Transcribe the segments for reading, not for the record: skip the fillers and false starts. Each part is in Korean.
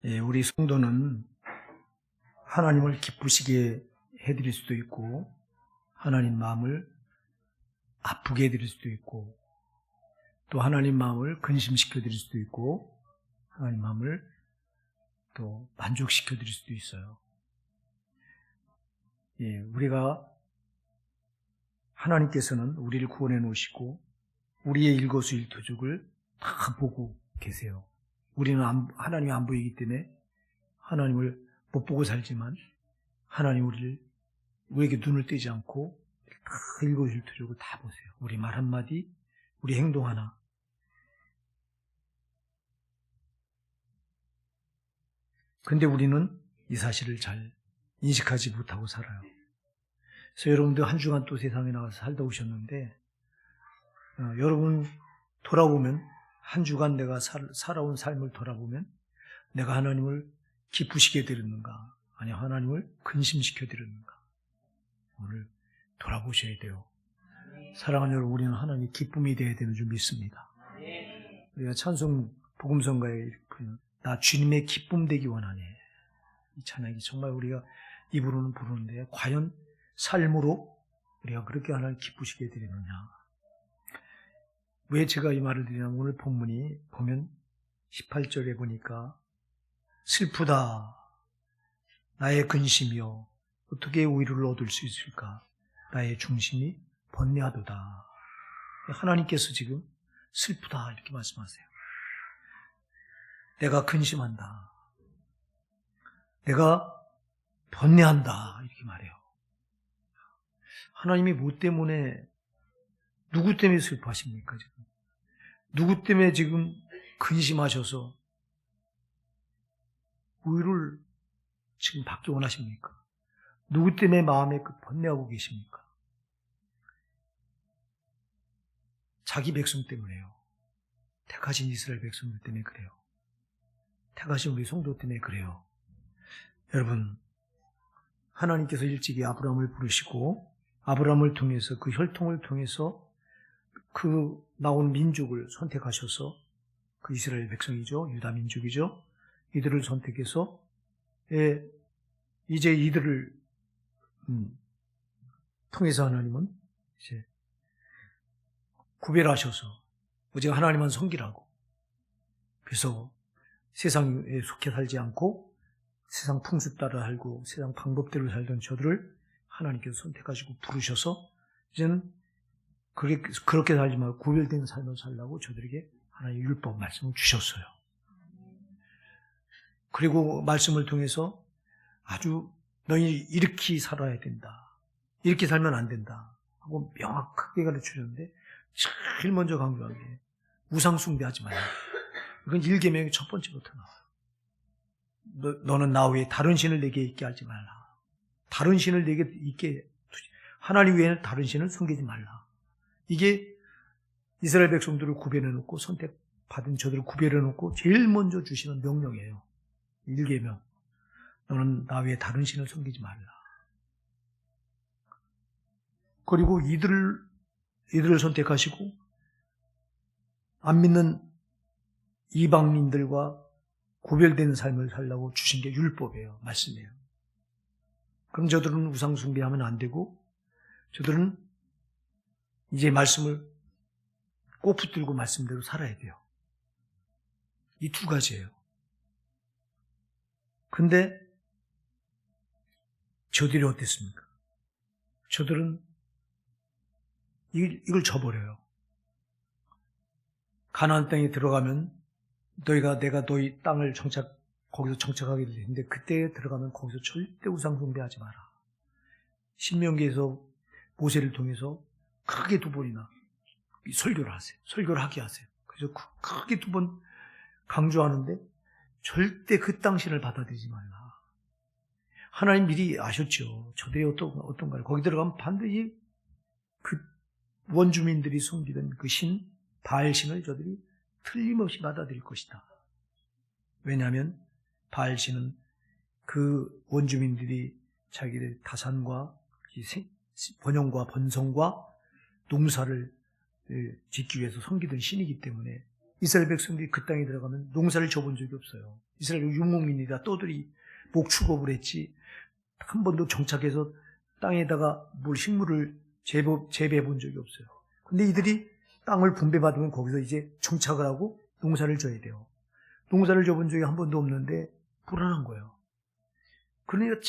우리 성도는 하나님을 기쁘시게 해드릴 수도 있고 하나님 마음을 아프게 해드릴 수도 있고 또 하나님 마음을 근심시켜 드릴 수도 있고 하나님 마음을 또 만족시켜 드릴 수도 있어요. 우리가 하나님께서는 우리를 구원해 놓으시고 우리의 일거수일투족을 다 보고 계세요. 우리는 하나님이 안 보이기 때문에 하나님을 못 보고 살지만 하나님 우리에게 눈을 떼지 않고 다 일거수일투족을 다 보세요. 우리 말 한마디, 우리 행동 하나. 근데 우리는 이 사실을 잘 인식하지 못하고 살아요. 그래서 여러분도 한 주간 또 세상에 나가서 살다 오셨는데 여러분 돌아보면 한 주간 내가 살아온 삶을 돌아보면 내가 하나님을 기쁘시게 드렸는가 아니 하나님을 근심시켜 드렸는가 오늘 돌아보셔야 돼요. 사랑하는 여러분, 우리는 하나님의 기쁨이 되어야 되는 줄 믿습니다. 우리가 찬송 복음성가에 나 주님의 기쁨 되기 원하네, 이 찬양이 정말 우리가 입으로는 부르는데 과연 삶으로 우리가 그렇게 하나님 기쁘시게 드리느냐. 왜 제가 이 말을 드리냐면 오늘 본문이 보면 18절에 보니까 슬프다 나의 근심이여 어떻게 위로를 얻을 수 있을까 나의 중심이 번뇌하도다. 하나님께서 지금 슬프다 이렇게 말씀하세요. 내가 근심한다, 내가 번뇌한다 이렇게 말해요. 하나님이 뭐 때문에 누구 때문에 슬퍼하십니까? 지금 누구 때문에 지금 근심하셔서 위로를 지금 받기 원하십니까? 누구 때문에 마음에 번뇌하고 계십니까? 자기 백성 때문에요. 택하신 이스라엘 백성들 때문에 그래요. 택하신 우리 성도 때문에 그래요. 여러분, 하나님께서 일찍이 아브라함을 부르시고 아브라함을 통해서 그 혈통을 통해서 그 나온 민족을 선택하셔서 그 이스라엘 백성이죠. 유다 민족이죠. 이들을 선택해서 이제 이들을 통해서 하나님은 이제 구별하셔서 오직 하나님만 섬기라고. 그래서 세상에 속해 살지 않고 세상 풍습 따라 살고 세상 방법대로 살던 저들을 하나님께서 선택하시고 부르셔서 이제는 그렇게 살지 말고 구별된 삶을 살라고 저들에게 하나님의 율법 말씀을 주셨어요. 그리고 말씀을 통해서 아주 너희 이렇게 살아야 된다, 이렇게 살면 안 된다 하고 명확하게 가르쳐주는데 제일 먼저 강조한 게 우상 숭배하지 말라. 이건 1계명의 첫 번째부터 나와요. 너는 나 외에 다른 신을 내게 있게 하지 말라. 다른 신을 내게 있게 두지. 하나님 외에는 다른 신을 섬기지 말라. 이게 이스라엘 백성들을 구별해놓고 선택받은 저들을 구별해놓고 제일 먼저 주시는 명령이에요. 1계명. 너는 나 외에 다른 신을 섬기지 말라. 그리고 이들을 선택하시고 안 믿는 이방인들과 구별된 삶을 살라고 주신 게 율법이에요. 말씀이에요. 그럼 저들은 우상 숭배하면 안 되고 저들은 이제 말씀을 꼭 붙들고 말씀대로 살아야 돼요. 이 두 가지예요. 근데 저들이 어땠습니까? 저들은 이걸 저버려요. 가나안 땅에 들어가면 내가 너희 땅을 거기서 정착하게 될 텐데 그때 들어가면 거기서 절대 우상 숭배하지 마라. 신명기에서 모세를 통해서 크게 2번이나 설교를 하세요. 설교를 하게 하세요. 그래서 크게 2번 강조하는데 절대 그 땅 신을 받아들이지 말라. 하나님 미리 아셨죠. 저들이 어떤가를. 거기 들어가면 반드시 그 원주민들이 섬기던 그 신, 바알신을 저들이 틀림없이 받아들일 것이다. 왜냐하면 바알신은 그 원주민들이 자기들 다산과 번영과 번성과 농사를 짓기 위해서 섬기던 신이기 때문에 이스라엘 백성들이 그 땅에 들어가면 농사를 져본 적이 없어요. 이스라엘 유목민이다 떠들이 목축업을 했지 한 번도 정착해서 땅에다가 뭘 식물을 재배해 본 적이 없어요. 근데 이들이 땅을 분배받으면 거기서 이제 정착을 하고 농사를 져야 돼요. 농사를 져본 적이 한 번도 없는데 불안한 거예요. 그러니까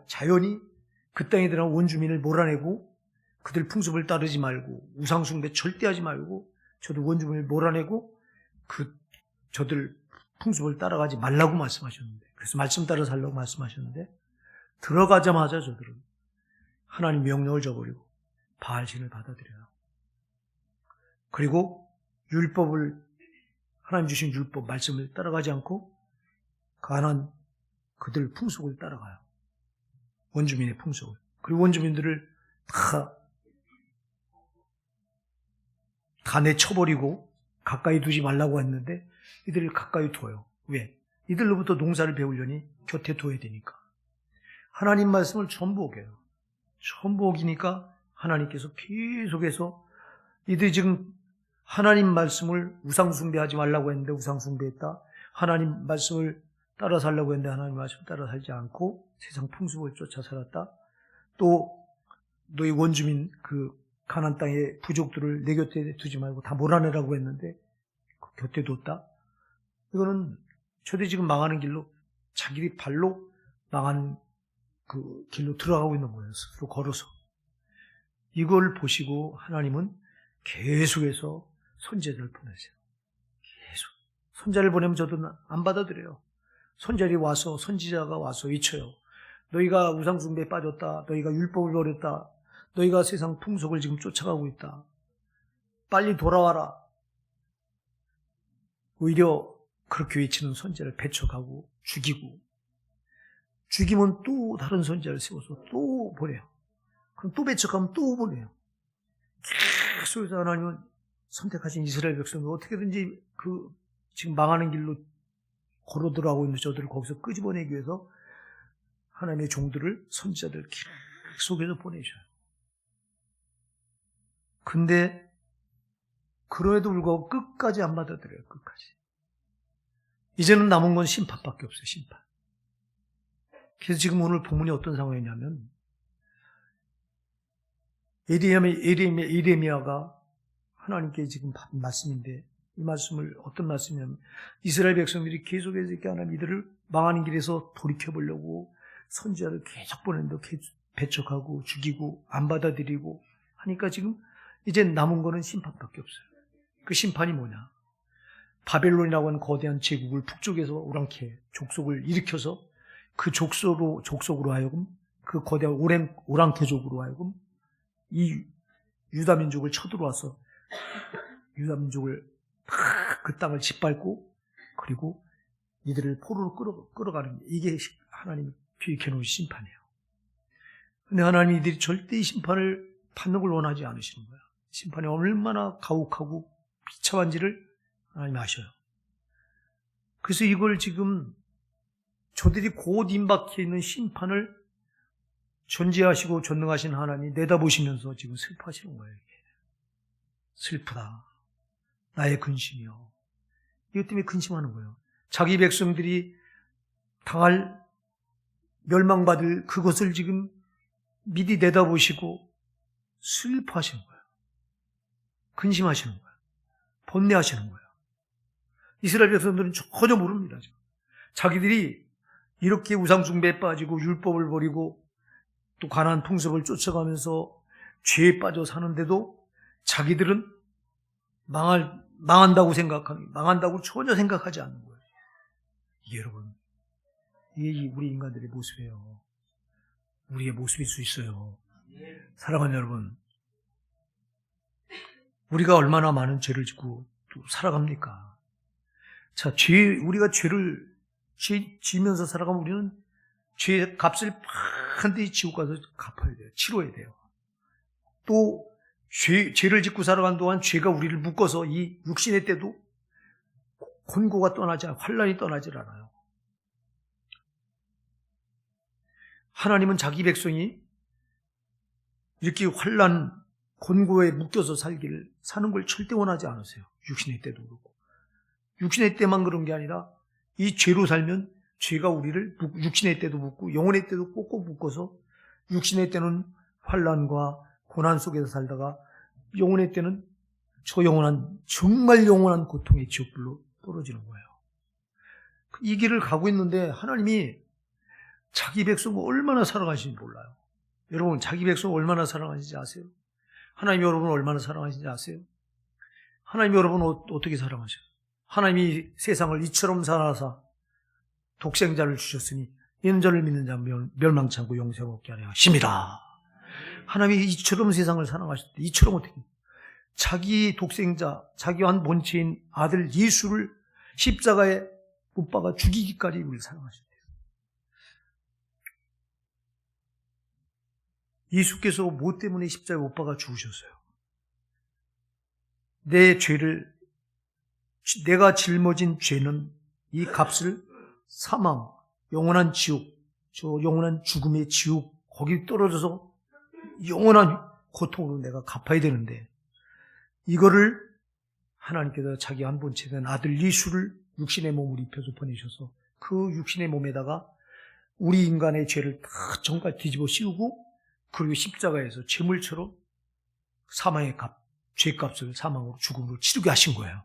자연이 그 땅에 들어간 원주민을 몰아내고 그들 풍습을 따르지 말고 우상숭배 절대 하지 말고 저들 원주민을 몰아내고 저들 풍습을 따라가지 말라고 말씀하셨는데, 그래서 말씀 따라 살라고 말씀하셨는데, 들어가자마자 저들은 하나님 명령을 저버리고 바알신을 받아들여요. 그리고 하나님 주신 율법 말씀을 따라가지 않고 가난 그들 풍속을 따라가요. 원주민의 풍속을. 그리고 원주민들을 다 내쳐버리고 가까이 두지 말라고 했는데 이들을 가까이 둬요. 왜? 이들로부터 농사를 배우려니 곁에 둬야 되니까. 하나님 말씀을 전부 어겨요. 전부 어기니까 하나님께서 계속해서 이들이 지금 하나님 말씀을 우상숭배하지 말라고 했는데 우상숭배했다. 하나님 말씀을 따라 살라고 했는데 하나님 말씀을 따라 살지 않고 세상 풍습을 쫓아 살았다. 또 너희 원주민 가나안 땅의 부족들을 내 곁에 두지 말고 다 몰아내라고 했는데 그 곁에 뒀다. 이거는 저들이 지금 망하는 길로 자기 발로 망하는 그 길로 들어가고 있는 거예요. 스스로 걸어서. 이걸 보시고 하나님은 계속해서 선지자를 보내세요. 계속. 선지자를 보내면 저도 안 받아들여요. 선지자가 와서 외쳐요. 너희가 우상숭배에 빠졌다. 너희가 율법을 버렸다. 너희가 세상 풍속을 지금 쫓아가고 있다. 빨리 돌아와라. 오히려 그렇게 외치는 선지자를 배척하고 죽이면 또 다른 선지자를 세워서 또 보내요. 그럼 또 배척하면 또 보내요. 계속해서 하나님은 선택하신 이스라엘 백성을 어떻게든지 지금 망하는 길로 걸어 들어가고 있는 저들을 거기서 끄집어내기 위해서 하나님의 종들을, 선지자들을 계속해서 보내셔요. 근데 그럼에도 불구하고 끝까지 안 받아들여요. 끝까지. 이제는 남은 건 심판밖에 없어요. 심판. 그래서 지금 오늘 본문이 어떤 상황이냐면 에레미야가 하나님께 지금 받은 말씀인데 이 말씀을 어떤 말씀이냐면 이스라엘 백성들이 계속해서 이렇게 하나님 이들을 망하는 길에서 돌이켜보려고 선지자를 계속 보내는데 배척하고 죽이고 안 받아들이고 하니까 지금 이제 남은 거는 심판밖에 없어요. 그 심판이 뭐냐? 바벨론이라고 하는 거대한 제국을 북쪽에서 오랑캐 족속을 일으켜서 그 족속으로 하여금 그 거대한 오랑캐족으로 하여금 이 유다민족을 쳐들어와서 유다민족을 그 땅을 짓밟고 그리고 이들을 포로로 끌어가는 이게 하나님이 계획해놓은 심판이에요. 근데 하나님이 이들이 절대 이 심판을 받는 걸 원하지 않으시는 거예요. 심판이 얼마나 가혹하고 비참한지를 하나님이 아셔요. 그래서 이걸 지금 저들이 곧 임박해 있는 심판을 존재하시고 전능하신 하나님이 내다보시면서 지금 슬퍼하시는 거예요. 이게. 슬프다. 나의 근심이요. 이것 때문에 근심하는 거예요. 자기 백성들이 당할 멸망받을 그것을 지금 미리 내다보시고 슬퍼하시는 거예요. 근심하시는 거예요. 번뇌하시는 거예요. 이스라엘 백성들은 전혀 모릅니다. 지금. 자기들이 이렇게 우상숭배에 빠지고 율법을 버리고 또 가나안 풍습을 쫓아가면서 죄에 빠져 사는데도 자기들은 망한다고 망한다고 전혀 생각하지 않는 거예요. 이게 여러분, 이게 우리 인간들의 모습이에요. 우리의 모습일 수 있어요. 사랑하는 여러분, 우리가 얼마나 많은 죄를 짓고 또 살아갑니까? 자, 우리가 죄를 지면서 살아가면 우리는 죄의 값을 반드시 지옥 가서 갚아야 돼요. 치러야 돼요. 또 죄를 짓고 살아가는 동안 죄가 우리를 묶어서 이 육신의 때도 곤고가 떠나지 않아요. 환란이 떠나질 않아요. 하나님은 자기 백성이 이렇게 환란, 곤고에 묶여서 사는 걸 절대 원하지 않으세요. 육신의 때도 그렇고. 육신의 때만 그런 게 아니라 이 죄로 살면 죄가 우리를 육신의 때도 묶고 영혼의 때도 꼭꼭 묶어서 육신의 때는 환난과 고난 속에서 살다가 영혼의 때는 정말 영원한 고통의 지옥불로 떨어지는 거예요. 이 길을 가고 있는데 하나님이 자기 백성을 얼마나 사랑하시는지 몰라요. 여러분, 자기 백성을 얼마나 사랑하시는지 아세요? 하나님 여러분을 얼마나 사랑하시는지 아세요? 하나님 여러분을 어떻게 사랑하셔요? 하나님이 세상을 이처럼 사랑하사 독생자를 주셨으니 이는 저를 믿는 자 멸망치 않고 영생 얻게 하려 하심이라. 하나님이 이처럼 세상을 사랑하셨대. 이처럼 어떻게? 자기 독생자, 자기 한 본체인 아들 예수를 십자가에 못 박아 죽이기까지 우리를 사랑하셨대요. 예수께서 뭐 때문에 십자가에 못 박아 죽으셨어요? 내 죄를, 내가 짊어진 죄는 이 값을 사망, 영원한 지옥, 저 영원한 죽음의 지옥, 거기 떨어져서 영원한 고통으로 내가 갚아야 되는데, 이거를 하나님께서 자기 한 본체된 아들 예수를 육신의 몸을 입혀서 보내셔서 그 육신의 몸에다가 우리 인간의 죄를 다 정말 뒤집어 씌우고, 그리고 십자가에서 제물처럼 사망의 값, 죄값을 사망으로 죽음으로 치르게 하신 거예요.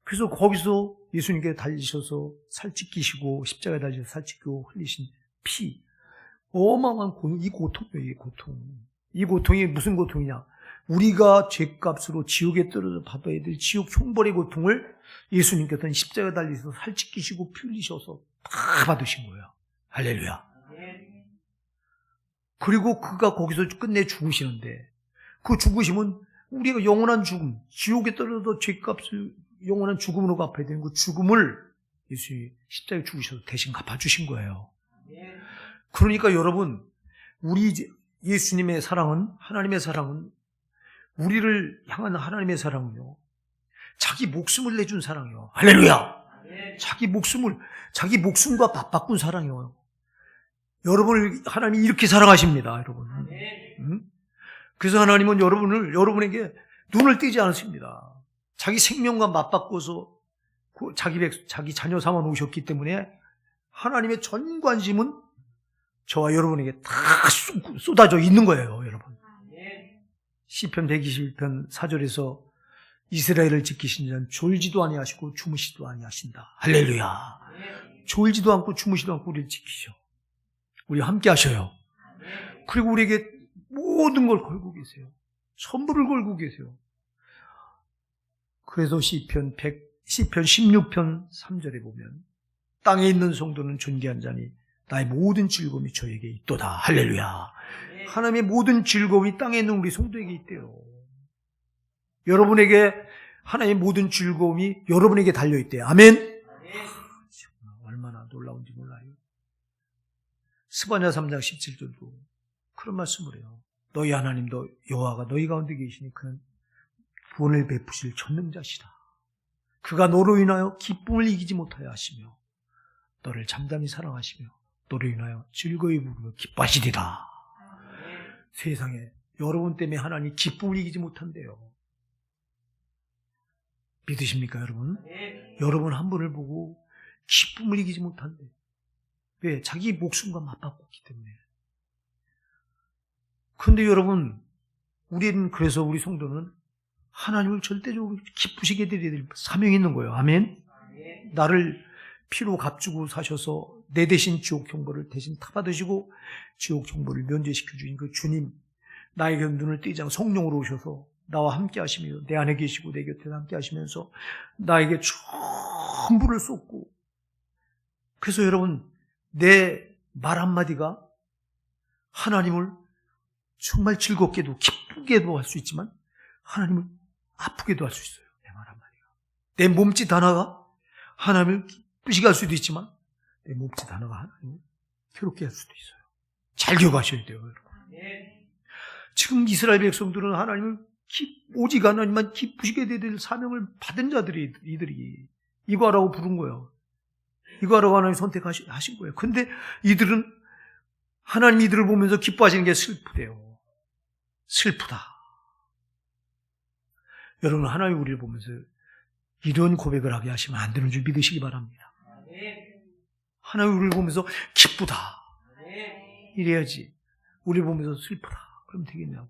그래서 거기서 예수님께 달리셔서 살찌끼시고 십자가에 달리셔서 살찌끼고 흘리신 피, 어마어마한 이 고통이에요. 이 고통. 이 고통이 무슨 고통이냐? 우리가 죄값으로 지옥에 떨어져 받아야 될 지옥 형벌의 고통을 예수님께서는 십자가에 달리셔서 살찌끼시고 피 흘리셔서 다 받으신 거예요. 할렐루야. 그리고 그가 거기서 끝내 죽으시는데, 그 죽으심은 우리가 영원한 죽음, 지옥에 떨어져 죄값을 영원한 죽음으로 갚아야 되는 그 죽음을 예수님이 십자가에 죽으셔서 대신 갚아주신 거예요. 그러니까 여러분, 우리 예수님의 사랑은, 하나님의 사랑은, 우리를 향한 하나님의 사랑은요, 자기 목숨을 내준 사랑이요. 할렐루야! 자기 목숨과 맞바꾼 사랑이요. 여러분을 하나님이 이렇게 사랑하십니다, 여러분. 그래서 하나님은 여러분에게 눈을 떼지 않으십니다. 자기 생명과 맞바꿔서 자기 자녀 삼아 놓으셨기 때문에 하나님의 전 관심은 저와 여러분에게 다 쏟아져 있는 거예요, 여러분. 시편 121편 4절에서 이스라엘을 지키신 자는 졸지도 아니하시고 주무시도 아니하신다. 할렐루야. 졸지도 않고 주무시도 않고 우리를 지키셔. 우리 함께 하셔요. 그리고 우리에게 모든 걸 걸고 계세요. 선물을 걸고 계세요. 그래서 시편 16편 3절에 보면 땅에 있는 성도는 존귀한 자니 나의 모든 즐거움이 저에게 있도다. 할렐루야. 하나님의 모든 즐거움이 땅에 있는 우리 성도에게 있대요. 여러분에게 하나님의 모든 즐거움이 여러분에게 달려있대요. 아멘. 얼마나 놀라운지 몰라요. 스바냐 3장 17절도 그런 말씀을 해요. 너희 하나님 여호와가 너희 가운데 계시니 그는 구원을 베푸실 전능자시다. 그가 너로 인하여 기쁨을 이기지 못하여 하시며 너를 잠잠히 사랑하시며 너로 인하여 즐거이 부르며 기뻐하시리라. 세상에 여러분 때문에 하나님 기쁨을 이기지 못한대요. 믿으십니까, 여러분? 여러분 한 분을 보고 기쁨을 이기지 못한대. 왜? 자기 목숨과 맞바꿨기 때문에. 그런데 여러분, 그래서 우리 성도는 하나님을 절대적으로 기쁘시게 드려야 될 사명이 있는 거예요. 아멘? 나를 피로 값주고 사셔서 내 대신 지옥 형벌을 대신 타받으시고 지옥 형벌을 면제시켜 주신 그 주님, 나에게 눈을 떼지 않고 성령으로 오셔서 나와 함께 하시며 내 안에 계시고 내 곁에 함께 하시면서 나에게 전부를 쏟고, 그래서 여러분, 내 말 한마디가 하나님을 정말 즐겁게도 기쁘게도 할 수 있지만 하나님을 아프게도 할 수 있어요. 내 말 한마디가. 내 몸짓 하나가 하나님을 기쁘시게 할 수도 있지만 내 몸짓 하나가 하나님을 괴롭게 할 수도 있어요. 잘 기억하셔야 돼요, 여러분. 지금 이스라엘 백성들은 하나님을 오직 하나님만 기쁘시게 될 사명을 받은 자들이 이들이 이거 하라고 부른 거예요. 이거 하라고 하나님 선택하신 거예요. 근데 이들은 하나님 이들을 보면서 기뻐하시는 게 슬프대요. 슬프다. 여러분, 하나님 우리를 보면서 이런 고백을 하게 하시면 안 되는 줄 믿으시기 바랍니다. 하나님 우리를 보면서 기쁘다. 이래야지. 우리를 보면서 슬프다. 그럼 되겠냐고.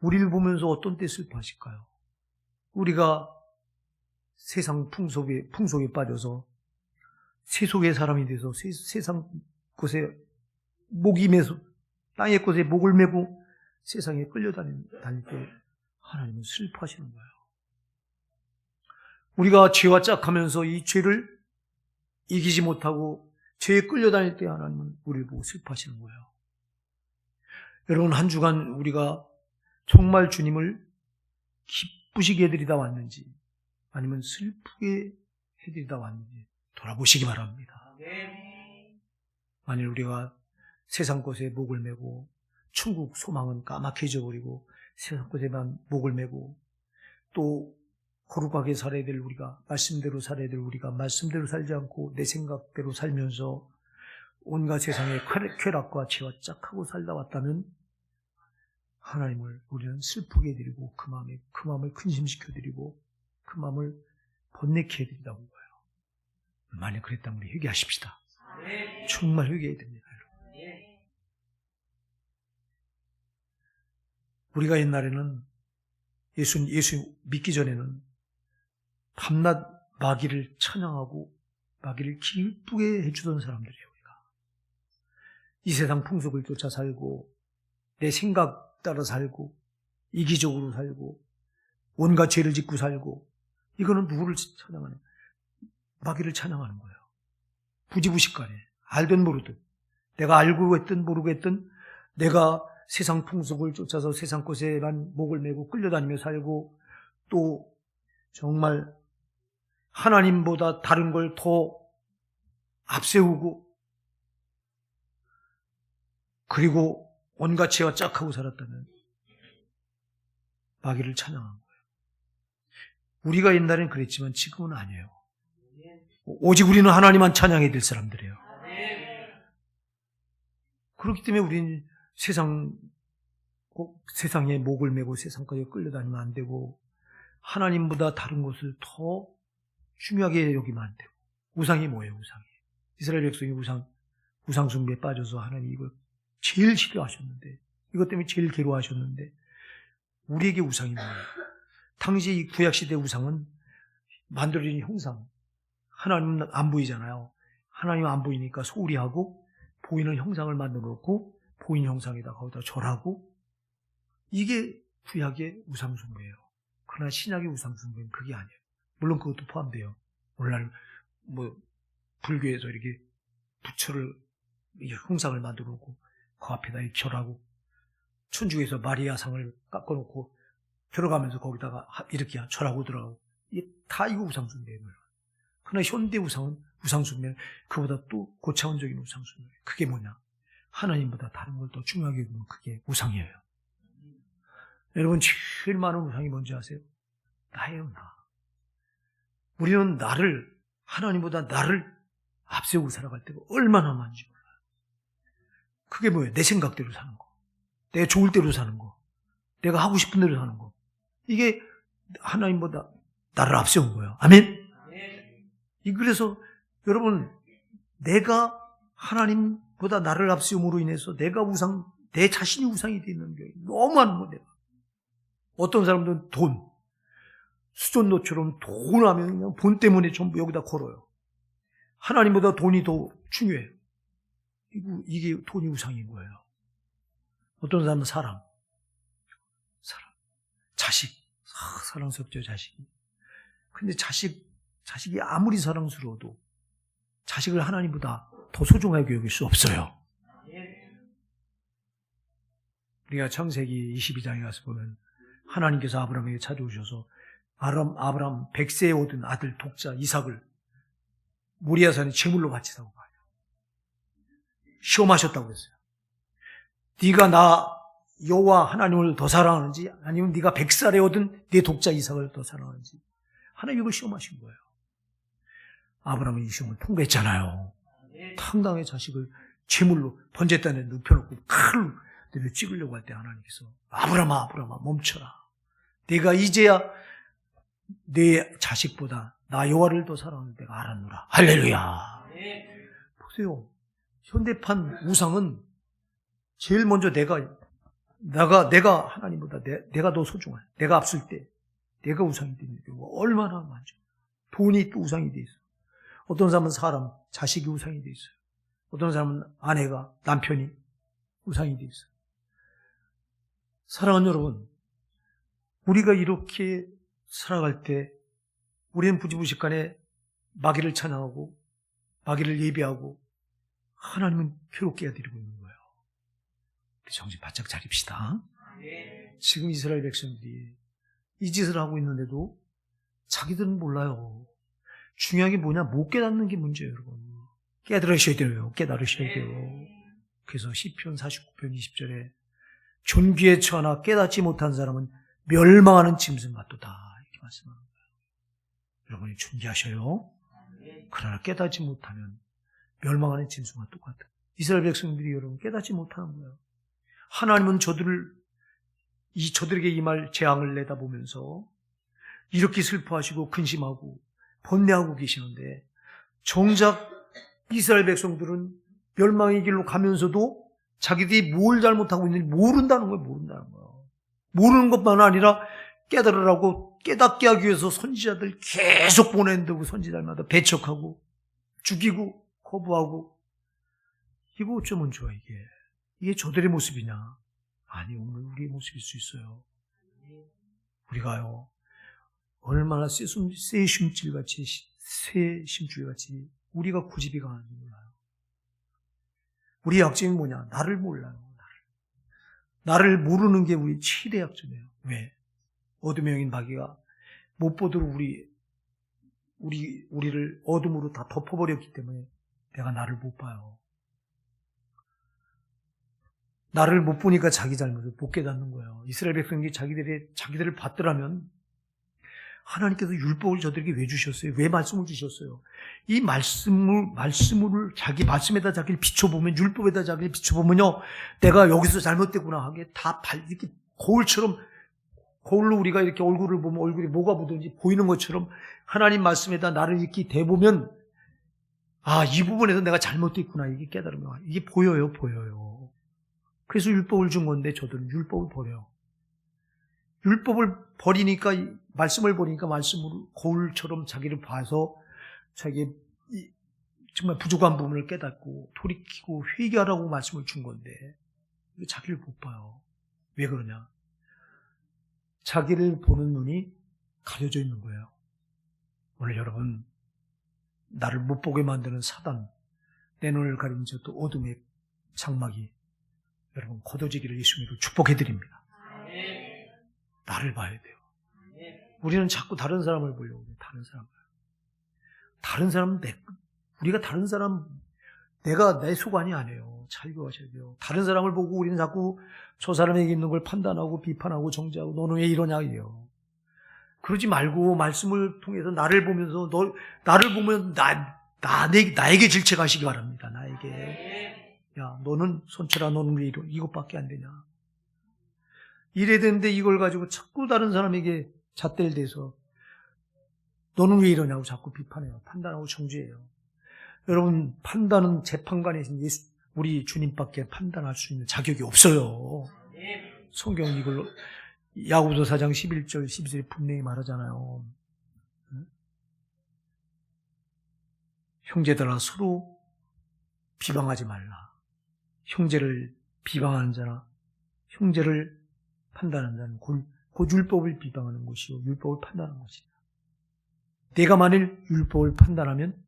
우리를 보면서 어떤 때 슬퍼하실까요? 우리가 세상 풍속에 빠져서 세속의 사람이 돼서 세상 곳에 목이 매서 땅의 곳에 목을 메고 세상에 끌려다닐 때 하나님은 슬퍼하시는 거예요. 우리가 죄와 짝하면서 이 죄를 이기지 못하고 죄에 끌려다닐 때 하나님은 우리를 보고 슬퍼하시는 거예요. 여러분, 한 주간 우리가 정말 주님을 기쁘시게 해드리다 왔는지 아니면 슬프게 해드리다 왔는지 돌아보시기 바랍니다. 만일 우리가 세상 것에 목을 메고 천국 소망은 까맣게 잊어버리고 세상 것에만 목을 메고 또 거룩하게 살아야 될 우리가, 말씀대로 살아야 될 우리가 말씀대로 살지 않고 내 생각대로 살면서 온갖 세상의 쾌락과 죄와 짝하고 살다 왔다면 하나님을 우리는 슬프게 해드리고 그 마음을 근심시켜드리고 그 마음을 번뇌케 해드린다고 봐요. 만약 그랬다면 우리 회개하십시다. 정말 회개해야 됩니다. 우리가 옛날에는 예수 믿기 전에는 밤낮 마귀를 찬양하고 마귀를 기쁘게 해주던 사람들이에요. 우리가 이 세상 풍속을 쫓아 살고 내 생각 따라 살고 이기적으로 살고 온갖 죄를 짓고 살고, 이거는 누구를 찬양하는? 마귀를 찬양하는 거예요. 부지부식간에 알든 모르든, 내가 알고 했든 모르고 했든 내가 세상 풍속을 쫓아서 세상 것에만 목을 메고 끌려다니며 살고 또 정말 하나님보다 다른 걸 더 앞세우고 그리고 온갖 죄와 짝하고 살았다면 마귀를 찬양한 거예요. 우리가 옛날엔 그랬지만 지금은 아니에요. 오직 우리는 하나님만 찬양해야 될 사람들이에요. 그렇기 때문에 우리는 세상에 목을 메고 세상까지 끌려다니면 안 되고 하나님보다 다른 것을 더 중요하게 여기면 안 되고. 우상이 뭐예요? 우상이 이스라엘 백성이 우상 숭배에 빠져서 하나님 이거 제일 싫어하셨는데, 이것 때문에 제일 괴로워하셨는데 우리에게 우상이 뭐예요? 당시 이 구약시대 우상은 만들어진 형상, 하나님은 안 보이잖아요. 하나님은 안 보이니까 소홀히 하고 보이는 형상을 만들어 놓고 보이는 형상에다가 거기다 절하고, 이게 구약의 우상숭배예요. 그러나 신약의 우상숭배는 그게 아니에요. 물론 그것도 포함돼요. 오늘날 불교에서 이렇게 부처를 형상을 만들어 놓고 그 앞에다 절하고, 천주교에서 마리아상을 깎아놓고 들어가면서 거기다가 이렇게 절하고 들어가고, 이게 다 이거 우상숭배예요. 그러나 현대 우상숭배는 그보다 또 고차원적인 우상숭배예요. 그게 뭐냐? 하나님보다 다른 걸 더 중요하게 보면 그게 우상이에요. 여러분, 제일 많은 우상이 뭔지 아세요? 나예요, 나. 우리는 하나님보다 나를 앞세우고 살아갈 때가 얼마나 많은지 몰라요. 그게 뭐예요? 내 생각대로 사는 거, 내가 좋을 대로 사는 거, 내가 하고 싶은 대로 사는 거. 이게 하나님보다 나를 앞세운 거예요. 아멘? 그래서 여러분, 내가 하나님보다 나를 앞세움으로 인해서 내 자신이 우상이 되는 게 너무 많은 거예요. 어떤 사람들은 수전노처럼 돈 하면 그냥 돈 때문에 전부 여기다 걸어요. 하나님보다 돈이 더 중요해요. 이게 돈이 우상인 거예요. 어떤 사람은 사랑, 자식, 사랑스럽죠, 자식이. 근데 자식이 아무리 사랑스러워도 자식을 하나님보다 더 소중하게 여길 수 없어요. 우리가 창세기 22장에 가서 보면 하나님께서 아브라함에게 찾아오셔서 아브라함 100세에 얻은 아들 독자 이삭을 모리아산에 제물로 바치라고 봐요. 시험하셨다고 했어요. 네가 나 여호와 하나님을 더 사랑하는지 아니면 네가 100살에 얻은 네 독자 이삭을 더 사랑하는지 하나님 이걸 시험하신 거예요. 아브라함은 이 시험을 통과했잖아요. 당당하게 자식을 제물로 번제단에 눕혀놓고 칼로 때려 찍으려고 할 때 하나님께서 아브라함아 멈춰라. 내가 이제야 내 자식보다 나 여호와를 더 사랑하는 내가 알았노라. 할렐루야. 보세요. 현대판 우상은 제일 먼저 내가 하나님보다 내가 더 소중해. 내가 앞설 때 내가 우상이 되는 경우가 얼마나 많죠. 돈이 또 우상이 돼 있어요. 어떤 사람은 사람, 자식이 우상이 돼 있어요. 어떤 사람은 아내가, 남편이 우상이 돼 있어요. 사랑하는 여러분, 우리가 이렇게 살아갈 때 우리는 부지부식간에 마귀를 찬양하고 마귀를 예배하고 하나님은 괴롭게 해드리고 있는 거예요. 정신 바짝 차립시다. 지금 이스라엘 백성들이 이 짓을 하고 있는데도 자기들은 몰라요. 중요한 게 뭐냐? 못 깨닫는 게 문제예요, 여러분. 깨달으셔야 돼요. 깨달으셔야 돼요. 그래서 시편 49편 20절에 존귀에 처하나 깨닫지 못한 사람은 멸망하는 짐승 같도다. 이렇게 말씀하는 거예요. 여러분이 존귀하셔요. 그러나 깨닫지 못하면 멸망하는 짐승과 똑같다. 이스라엘 백성들이 여러분 깨닫지 못하는 거예요. 하나님은 저들에게 임할 재앙을 내다보면서 이렇게 슬퍼하시고 근심하고 번뇌하고 계시는데 정작 이스라엘 백성들은 멸망의 길로 가면서도 자기들이 뭘 잘못하고 있는지 모른다는 거예요. 모르는 것만 아니라 깨달으라고 깨닫게 하기 위해서 선지자들 계속 보낸다고 선지자들마다 배척하고 죽이고 거부하고 이거 어쩌면 좋아 이게 저들의 모습이냐? 아니 오늘 우리의 모습일 수 있어요. 우리가요 얼마나 새 심줄같이 우리가 고집이 강한지 몰라요. 우리의 약점이 뭐냐? 나를 몰라요. 나를 모르는 게 우리 최대 약점이에요. 왜? 어둠의 영인 마귀가 못 보도록 우리를 어둠으로 다 덮어버렸기 때문에 내가 나를 못 봐요. 나를 못 보니까 자기 잘못을 못 깨닫는 거예요. 이스라엘 백성이 자기들을 받더라면 하나님께서 율법을 저들에게 왜 주셨어요? 왜 말씀을 주셨어요? 이 말씀을 자기 말씀에다 자기를 비춰보면, 율법에다 자기를 비춰보면요, 내가 여기서 잘못됐구나 하게 다 이렇게 거울로 우리가 이렇게 얼굴을 보면 얼굴에 뭐가 묻은지 보이는 것처럼 하나님 말씀에다 나를 이렇게 대보면, 이 부분에서 내가 잘못됐구나, 이게 깨달으면, 이게 보여요. 그래서 율법을 준 건데 저들은 율법을 버려요. 율법을 버리니까 말씀을 버리니까 말씀으로 거울처럼 자기를 봐서 자기의 정말 부족한 부분을 깨닫고 돌이키고 회개하라고 말씀을 준 건데 자기를 못 봐요. 왜 그러냐? 자기를 보는 눈이 가려져 있는 거예요. 오늘 여러분 나를 못 보게 만드는 사단, 내 눈을 가리는 저 또 어둠의 장막이 여러분 걷어지기를 예수님으로 축복해드립니다. 나를 봐야 돼요. 우리는 자꾸 다른 사람을 보려고 해요. 다른 사람은 우리가 다른 사람 내가 내 소관이 아니에요. 잘 교하셔야 돼요. 다른 사람을 보고 우리는 자꾸 저 사람에게 있는 걸 판단하고 비판하고 정죄하고 너는 왜 이러냐 이래요. 그러지 말고 말씀을 통해서 나를 보면서 나를 보면 나에게 질책하시기 바랍니다. 나에게. 야, 너는 손철아, 너는 왜 이것밖에 안 되냐? 이래야 되는데 이걸 가지고 자꾸 다른 사람에게 잣대를 대서 너는 왜 이러냐고 자꾸 비판해요. 판단하고 정죄해요. 여러분, 판단은 재판관에 계신 우리 주님밖에 판단할 수 있는 자격이 없어요. 성경은 이걸로 야고보서 4장 11절 12절에 분명히 말하잖아요. 형제들아 서로 비방하지 말라. 형제를 비방하는 자나 형제를 판단하는 자는 곧 율법을 비방하는 것이요 율법을 판단하는 것이다. 내가 만일 율법을 판단하면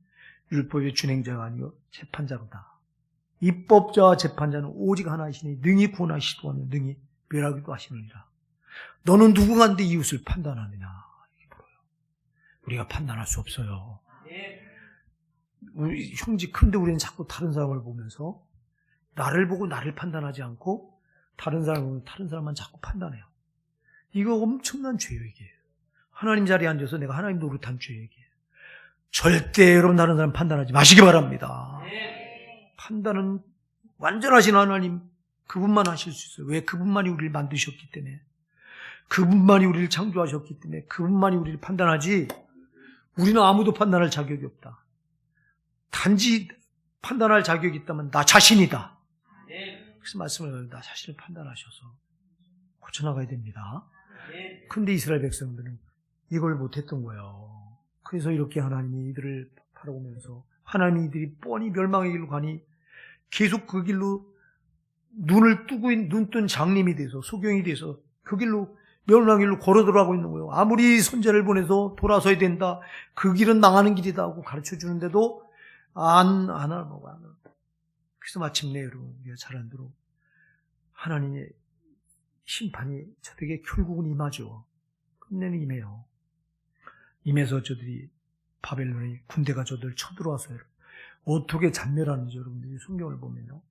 율법의 준행자가 아니요 재판자로다. 입법자와 재판자는 오직 하나이시니 능히 구원하시기도 하며 능히 멸하기도 하시느니라. 너는 누구간데 이웃을 판단하느냐. 우리가 판단할 수 없어요. 우리 형제 큰데 우리는 자꾸 다른 사람을 보면서 나를 보고 나를 판단하지 않고 다른 사람을 보면 다른 사람만 자꾸 판단해요. 이거 엄청난 죄예요. 이게 하나님 자리에 앉아서 내가 하나님 노릇한 죄예요. 이게 절대 여러분 다른 사람 판단하지 마시기 바랍니다. 판단은 완전하신 하나님 그분만 하실 수 있어요. 왜? 그분만이 우리를 만드셨기 때문에. 그분만이 우리를 창조하셨기 때문에. 그분만이 우리를 판단하지 우리는 아무도 판단할 자격이 없다. 단지 판단할 자격이 있다면 나 자신이다. 그래서 말씀을 나 자신을 판단하셔서 고쳐나가야 됩니다. 근데 이스라엘 백성들은 이걸 못했던 거예요. 그래서 이렇게 하나님이 이들을 바라보면서 하나님이 이들이 뻔히 멸망의 길로 가니 계속 그 길로 눈을 뜨고 눈뜬 장님이 돼서 소경이 돼서 그 길로 멸망의 길로 걸어 들어가고 있는 거예요. 아무리 선제를 보내서 돌아서야 된다. 그 길은 망하는 길이다 하고 가르쳐 주는데도 안 하고. 그래서 마침내 여러분 우리가 잘 안 들어 하나님의 심판이 저들에게 결국은 임하죠. 끝내는 임해요. 임해서 저들이 바벨론의 군대가 저들을 쳐들어와서 어떻게 잔멸하는지 여러분들이 성경을 보면요.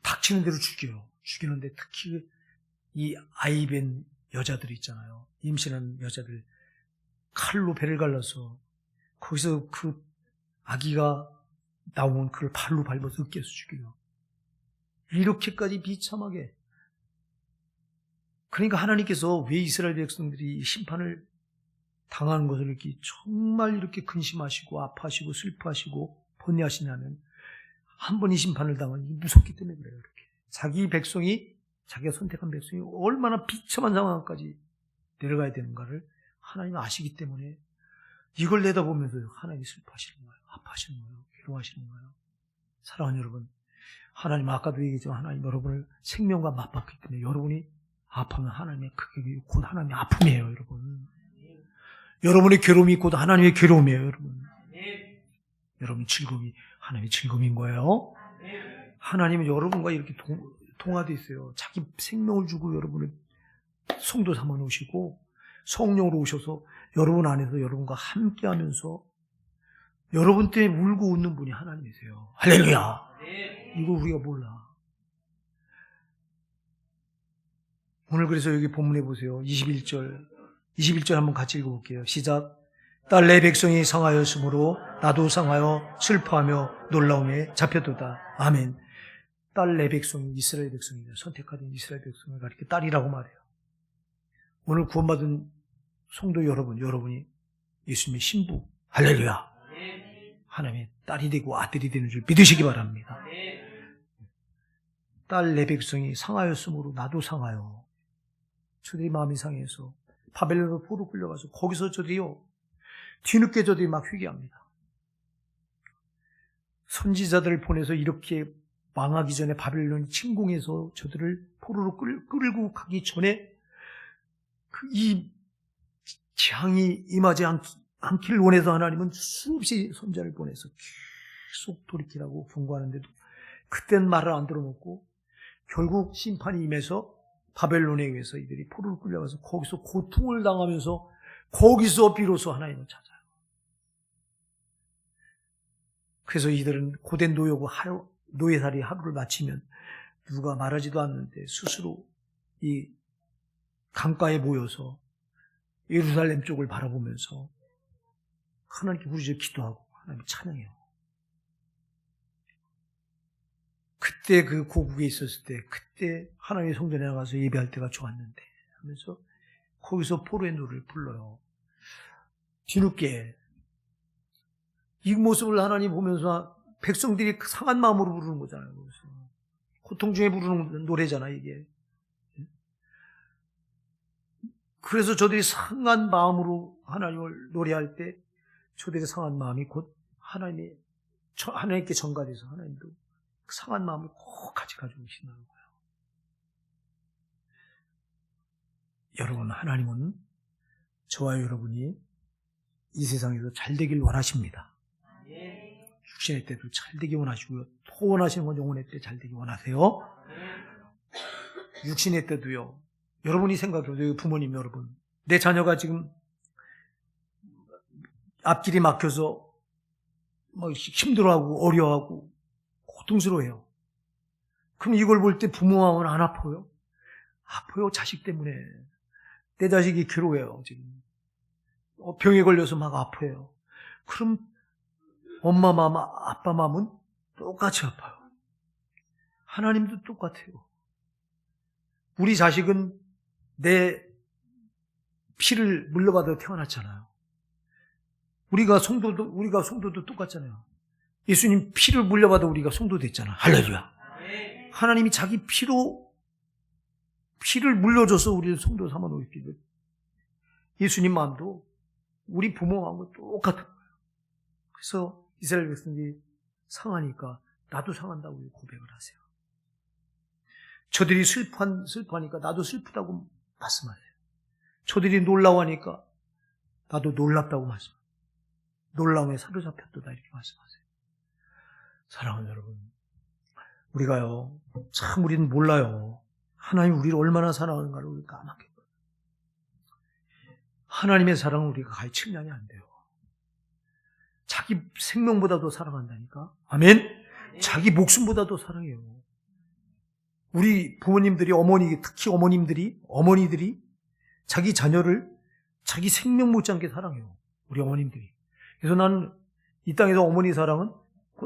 닥치는 대로 죽여요. 죽이는데 특히 이 아이벤 여자들 있잖아요. 임신한 여자들 칼로 배를 갈라서 거기서 그 아기가 나오면 그걸 발로 밟아서 으깨서 죽여요. 이렇게까지 비참하게. 그러니까 하나님께서 왜 이스라엘 백성들이 심판을 당하는 것을 이렇게 정말 이렇게 근심하시고 아파하시고 슬퍼하시고 번뇌하시냐면 한 번 이 심판을 당하니 무섭기 때문에 그래요. 이렇게 자기 백성이 자기가 선택한 백성이 얼마나 비참한 상황까지 내려가야 되는가를 하나님은 아시기 때문에 이걸 내다보면서 하나님이 슬퍼하시는 거예요. 아파하시는 거예요. 괴로워하시는 거예요. 사랑하는 여러분, 하나님 아까도 얘기했지만 하나님 여러분을 생명과 맞받기 때문에 여러분이 아파하면 하나님의 그게 곧 하나님의 아픔이에요. 여러분. 여러분의 괴로움이 곧 하나님의 괴로움이에요. 여러분. 여러분 즐거움이 하나님의 즐거움인 거예요. 하나님은 여러분과 이렇게 동화되어 있어요. 자기 생명을 주고 여러분을 성도 삼아 놓으시고 성령으로 오셔서 여러분 안에서 여러분과 함께 하면서 여러분 때문에 울고 웃는 분이 하나님이세요. 할렐루야. 이거 우리가 몰라. 오늘 그래서 여기 본문에 보세요. 21절 한번 같이 읽어볼게요. 시작. 딸 내 백성이 상하였으므로 나도 상하여 슬퍼하며 놀라움에 잡혔도다. 아멘. 딸 내 백성이 이스라엘 백성입니다. 선택하던 이스라엘 백성을 가리켜 딸이라고 말해요. 오늘 구원받은 성도 여러분이 예수님의 신부, 할렐루야. 하나님의 딸이 되고 아들이 되는 줄 믿으시기 바랍니다. 딸 내 백성이 상하였으므로 나도 상하여. 저들이 마음이 상해서 바벨론으로 포로 끌려가서 거기서 저들이요 뒤늦게 저들이 막 회개합니다. 선지자들을 보내서 이렇게 망하기 전에 바벨론이 침공해서 저들을 포로로 끌고 가기 전에 이 재앙이 임하지 않기를 원해서 하나님은 수없이 선자를 보내서 계속 돌이키라고 경고하는데도 그때는 말을 안 들어먹고 결국 심판이 임해서 바벨론에 의해서 이들이 포로로 끌려가서 거기서 고통을 당하면서 거기서 비로소 하나님을 찾아요. 그래서 이들은 고된 노예살이 하루를 마치면 누가 말하지도 않는데 스스로 이 강가에 모여서 예루살렘 쪽을 바라보면서 하나님께 부르짖어 기도하고 하나님 찬양해요. 그때 그 고국에 있었을 때 그때 하나님의 성전에 나가서 예배할 때가 좋았는데 하면서 거기서 포로의 노래를 불러요. 뒤늦게 이 모습을 하나님 보면서 백성들이 상한 마음으로 부르는 거잖아요. 그래서 고통 중에 부르는 노래잖아 이게. 그래서 저들이 상한 마음으로 하나님을 노래할 때 저들의 상한 마음이 곧 하나님께 전가돼서 하나님도 그 상한 마음을 꼭 같이 가지고 계신다는 거예요. 여러분, 하나님은 저와 여러분이 이 세상에서 잘 되길 원하십니다. 육신의 때도 잘 되길 원하시고요. 더 원하시는 건 영혼의 때 잘 되길 원하세요. 육신의 때도요. 여러분이 생각해보세요. 부모님 여러분. 내 자녀가 지금 앞길이 막혀서 막 힘들어하고 어려워하고 고통스러워해요. 그럼 이걸 볼 때 부모 마음은 안 아파요? 아파요. 자식 때문에. 내 자식이 괴로워해요. 지금 병에 걸려서 막 아파요. 그럼 엄마 마음, 아빠 마음은 똑같이 아파요. 하나님도 똑같아요. 우리 자식은 내 피를 물려받아 태어났잖아요. 우리가 성도도 똑같잖아요. 예수님 피를 물려받아 우리가 성도 됐잖아. 할렐루야. 하나님이 자기 피를 물려줘서 우리를 성도 삼아 놓으시기를. 예수님 마음도 우리 부모 마음도 똑같은 거예요. 그래서 이스라엘 백성들이 상하니까 나도 상한다고 고백을 하세요. 저들이 슬퍼하니까 나도 슬프다고 말씀하세요. 저들이 놀라워하니까 나도 놀랍다고 말씀하세요. 놀라움에 사로잡혔도다 이렇게 말씀하세요. 사랑하는 여러분, 우리가요, 참 우리는 몰라요. 하나님 우리를 얼마나 사랑하는가를 우리가 까맣게 봐요. 하나님의 사랑은 우리가 가히 측량이 안 돼요. 자기 생명보다도 사랑한다니까. 아멘. 자기 목숨보다도 사랑해요. 우리 부모님들이 특히 어머니들이 자기 자녀를 자기 생명 못지않게 사랑해요. 우리 어머님들이. 그래서 나는 이 땅에서 어머니 사랑은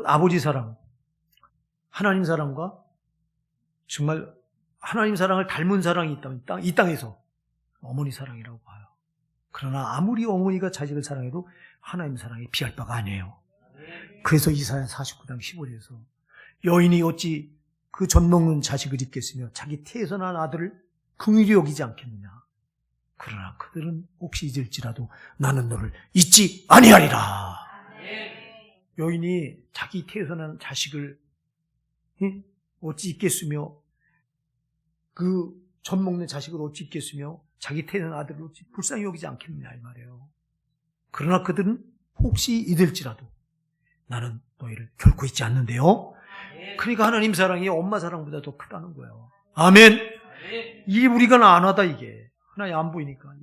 아버지 사랑, 하나님 사랑과 정말 하나님 사랑을 닮은 사랑이 있다면 이 땅에서 어머니 사랑이라고 봐요. 그러나 아무리 어머니가 자식을 사랑해도 하나님 사랑에 비할 바가 아니에요. 그래서 이사야 49장 15절에서 여인이 어찌 그 젖 먹는 자식을 잊겠으며 자기 태에서 난 아들을 긍휼히 여기지 않겠느냐. 그러나 그들은 혹시 잊을지라도 나는 너를 잊지 아니하리라. 여인이 자기 태에서 난 자식을 어찌 잊겠으며 그 젖 먹는 자식을 어찌 잊겠으며 자기 태에서 난 아들을 어찌 불쌍히 여기지 않겠느냐 이 말이에요. 그러나 그들은 혹시 잊을지라도 나는 너희를 결코 잊지 않는데요. 그러니까 하나님 사랑이 엄마 사랑보다 더 크다는 거예요. 아멘. 이게 우리가 안 하다 이게. 하나님 안 보이니까.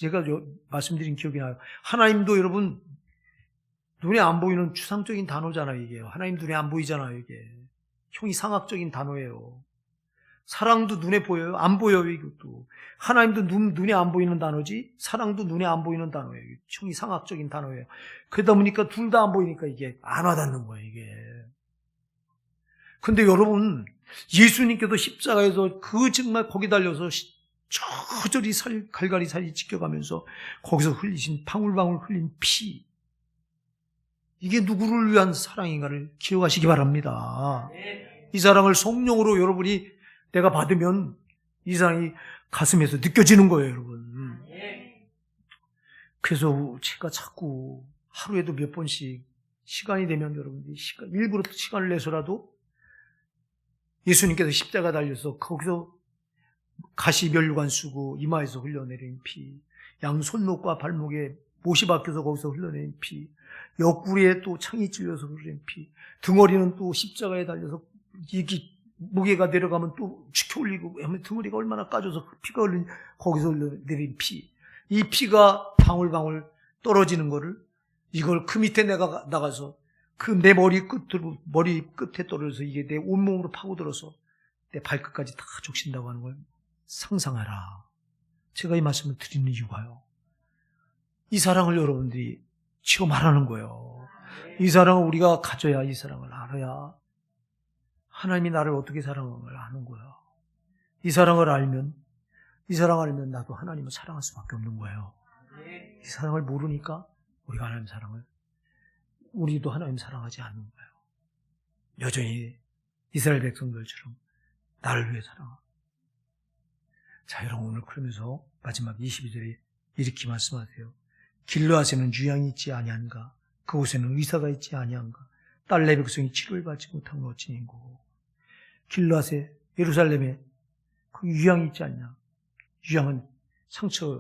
제가 말씀드린 기억이 나요. 하나님도 여러분 눈에 안 보이는 추상적인 단어잖아요 이게. 하나님 눈에 안 보이잖아요 이게. 형이 상학적인 단어예요. 사랑도 눈에 보여요? 안 보여요 이것도. 하나님도 눈에 안 보이는 단어지 사랑도 눈에 안 보이는 단어예요. 형이 상학적인 단어예요. 그러다 보니까 둘 다 안 보이니까 이게 안 와닿는 거예요 이게. 근데 여러분 예수님께서 십자가에서 그 정말 거기 달려서 저절이 갈갈이 살이 지켜가면서 거기서 흘리신 방울방울 흘린 피, 이게 누구를 위한 사랑인가를 기억하시기 바랍니다. 이 사랑을 성령으로 여러분이 내가 받으면 이 사랑이 가슴에서 느껴지는 거예요 여러분. 그래서 제가 자꾸 하루에도 몇 번씩 시간이 되면 여러분들이 일부러 시간을 내서라도 예수님께서 십자가 달려서 거기서 가시 면류관 쓰고 이마에서 흘러내린 피, 양 손목과 발목에 못이 박혀서 거기서 흘러내린 피, 옆구리에 또 창이 찔려서 흘러낸 피, 등어리는 또 십자가에 달려서 이게 무게가 내려가면 또 치켜 올리고 하면 등어리가 얼마나 까져서 피가 흘린 거기서 흘러내린 피, 이 피가 방울방울 떨어지는 거를 이걸 그 밑에 내가 나가서 그 내 머리 끝에 떨어져서 이게 내 온몸으로 파고들어서 내 발끝까지 다 적신다고 하는 걸 상상하라. 제가 이 말씀을 드리는 이유가요, 이 사랑을 여러분들이 체험하라는 거예요. 이 사랑을 우리가 가져야, 이 사랑을 알아야 하나님이 나를 어떻게 사랑하는 걸 아는 거예요. 이 사랑을 알면 나도 하나님을 사랑할 수밖에 없는 거예요. 이 사랑을 모르니까 우리가 하나님 사랑을, 우리도 하나님 사랑하지 않는 거예요. 여전히 이스라엘 백성들처럼 나를 위해 사랑하고. 자, 여러분 오늘 그러면서 마지막 22절에 이렇게 말씀하세요. 길르앗에는 유향이 있지 아니한가? 그곳에는 의사가 있지 아니한가? 딸 내 백성이 치료를 받지 못한 것 어찌니고. 길르앗에, 예루살렘에 그 유향이 있지 않냐? 유향은 상처에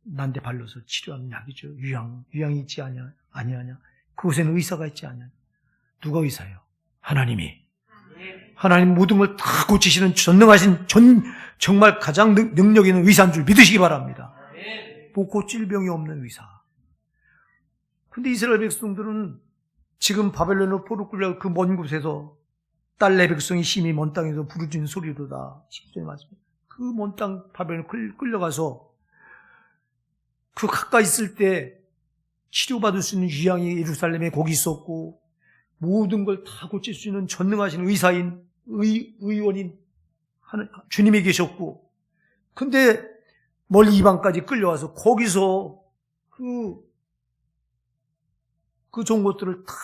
난데 발라서 치료하는 약이죠. 유향이 있지 아니하냐? 그곳에는 의사가 있지 아니하냐? 누가 의사예요? 하나님이. 하나님 모든 걸 다 고치시는 전능하신 정말 가장 능력 있는 의사인 줄 믿으시기 바랍니다. 뭐 고칠 병이 없는 의사. 근데 이스라엘 백성들은 지금 바벨론으로 포로 끌려 그 먼 곳에서 딸 내 백성이 심히 먼 땅에서 부르짖는 소리로다. 10절에 말씀합니다. 그 먼 땅 바벨론 끌려가서 그 가까이 있을 때 치료받을 수 있는 유향이 예루살렘에 거기 있었고 모든 걸 다 고칠 수 있는 전능하신 의사인 의원인 주님이 계셨고, 근데 멀리 이방까지 끌려와서 거기서 그 좋은 것들을 다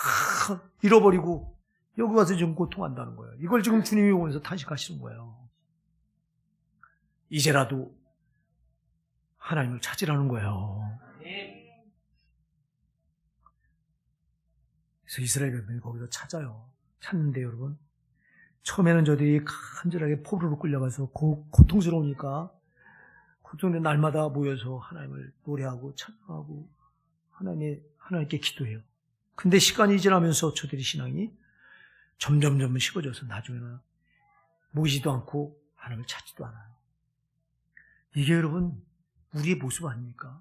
잃어버리고 여기 와서 지금 고통한다는 거예요. 이걸 지금 주님이 오면서 탄식하시는 거예요. 이제라도 하나님을 찾으라는 거예요. 그래서 이스라엘 백성이 거기서 찾아요. 찾는데 여러분, 처음에는 저들이 간절하게 포로로 끌려가서 고통스러우니까 고통의 날마다 모여서 하나님을 노래하고 찬양하고 하나님께 기도해요. 근데 시간이 지나면서 저들의 신앙이 점점 식어져서 나중에는 모이지도 않고 하나님을 찾지도 않아요. 이게 여러분 우리의 모습 아닙니까?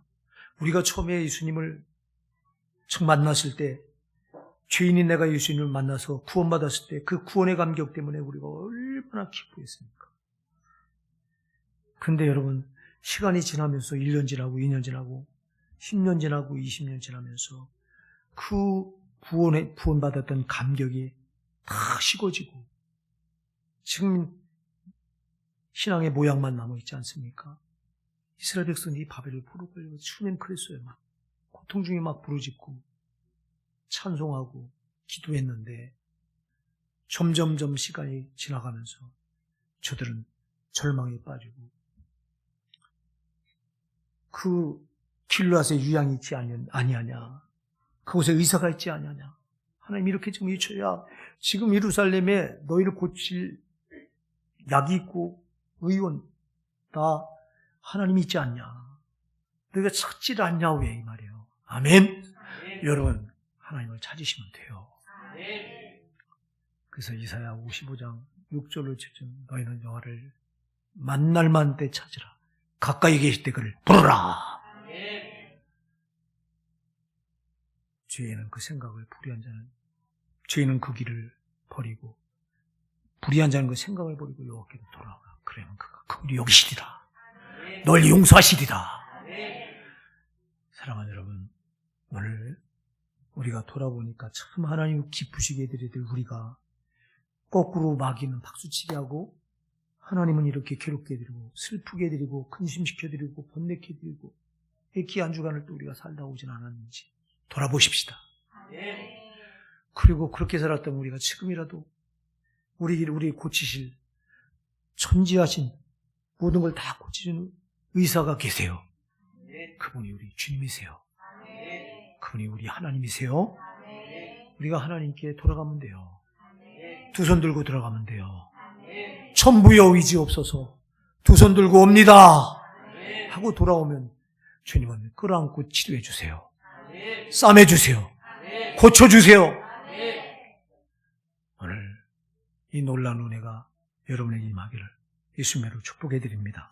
우리가 처음에 예수님을 처음 만났을 때, 죄인인 내가 예수님을 만나서 구원받았을 때 그 구원의 감격 때문에 우리가 얼마나 기뻐했습니까? 근데 여러분, 시간이 지나면서 1년 지나고 2년 지나고 10년 지나고 20년 지나면서 그 구원받았던 감격이 다 식어지고 지금 신앙의 모양만 남아있지 않습니까? 이스라엘 백성이 바벨을 포로 끌려서 처음엔 그랬어요. 막 고통 중에 막 부르짖고 찬송하고 기도했는데 점점점 시간이 지나가면서 저들은 절망에 빠지고 그 길르앗에 유향이 있지 아니하냐, 그곳에 의사가 있지 아니하냐, 하나님 이렇게 좀 외쳐야 지금 예루살렘에 너희를 고칠 약이 있고 의원 다 하나님이 있지 않냐, 너희가 찾지를 않냐 왜, 이 말이에요. 아멘. 여러분, 하나님을 찾으시면 돼요. 그래서 이사야 55장 6절로 지금 너희는 여호와를 만날 만때 찾으라, 가까이 계실 때 그를 부르라. 죄인은 그 생각을, 불의한 자는, 죄인은 그 길을 버리고 불의한 자는 그 생각을 버리고 여호와께로 돌아오라. 그러면 그가 그물이 여기시리라, 널 용서하시리라. 사랑하는 여러분, 오늘 우리가 돌아보니까 참 하나님 기쁘시게 해드릴 우리가 거꾸로 마귀는 박수치게 하고 하나님은 이렇게 괴롭게 해드리고 슬프게 해드리고 근심시켜드리고 번뇌케 해드리고 이렇게 한 주간을 또 우리가 살다 오진 않았는지 돌아보십시다. 그리고 그렇게 살았던 우리가 지금이라도 우리 고치실, 천지하신 모든 걸 다 고치시는 의사가 계세요. 그분이 우리 주님이세요. 그분이 우리 하나님이세요. 우리가 하나님께 돌아가면 돼요. 두 손 들고 돌아가면 돼요. 천부여 의지 없어서 두 손 들고 옵니다 하고 돌아오면 주님은 끌어안고 치료해 주세요. 싸매 주세요. 고쳐 주세요. 오늘 이 놀라운 은혜가 여러분에게 임하기를 예수님으로 축복해 드립니다.